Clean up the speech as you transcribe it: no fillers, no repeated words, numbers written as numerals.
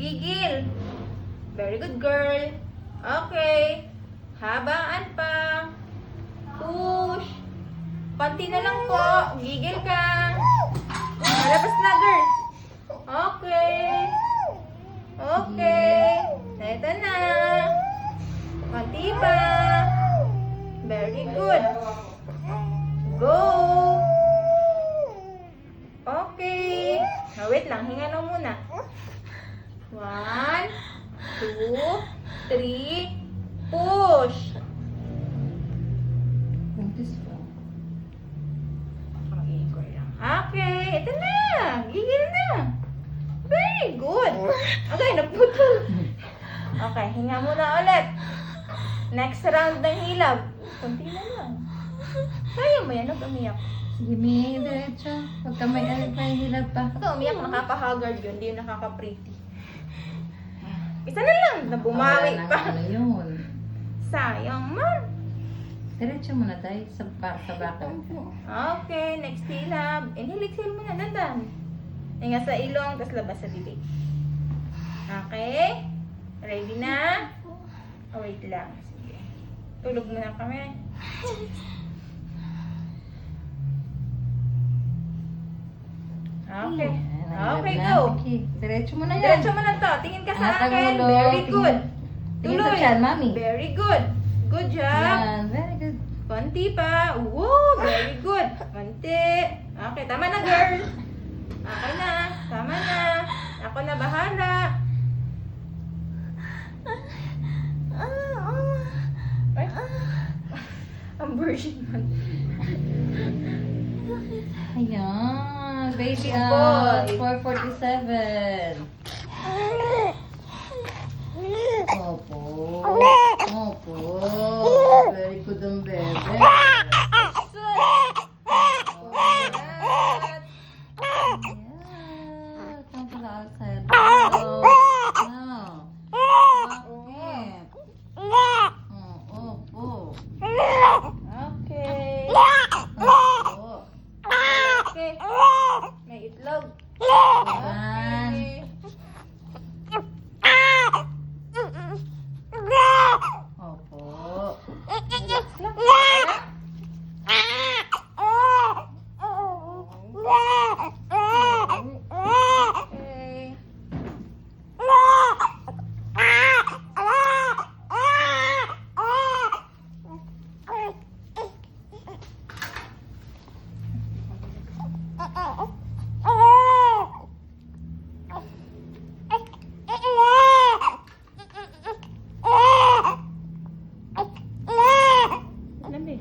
Gigil. Very good, girl. Okay. Habaan pa. Push. Konti na lang po. Gigil ka. Malabas na, girl. Okay. Okay. Ito na. Konti pa. Very good. Go. Okay. Wait lang. Hinga lang muna. 1, 2, 3. Push. Okay, ito na. Gigil na. Very good. Okay, naputol. Okay, hinga muna ulit. Next round ng hilab. Kunti na lang. Kaya mo yan, huwag umiyak. Sige, may diretso. Huwag ka may hilap pa. Ito, umiyak, nakaka-haggard yun. Hindi yun nakaka-pretty. Isa na lang, na bumawi pa. Ano yun? Sayang man. Diretso muna tayo sa baka. Okay, next hilab. Inhale, exhale muna, dandan. Hinga sa ilong, tapos labas sa bibig. Okay? Ready na? Oh, wait lang. Sige. Tulog muna kami. Okay. Okay, go. Diretso mo na yan. Diretso mo na to. Tingin ka sa Atang akin. ulo. Very good. Tingin sa tiyan, mami. Very good. Good job. Yan, very good. Konti pa. Woo, very good. Konti. Okay, tama na, girl. Okay na. Tama na. Ako na bahala. Ay. Ang virgin man. Ayan. Baby Boy. 4:47. Opo. Opo. Very good ang bebe. Yeah. Come to the outside. Oh. Now. Okay. Opo. Okay. Opo. Okay. May itlog. Ayan. Opo. Okay. Lamig.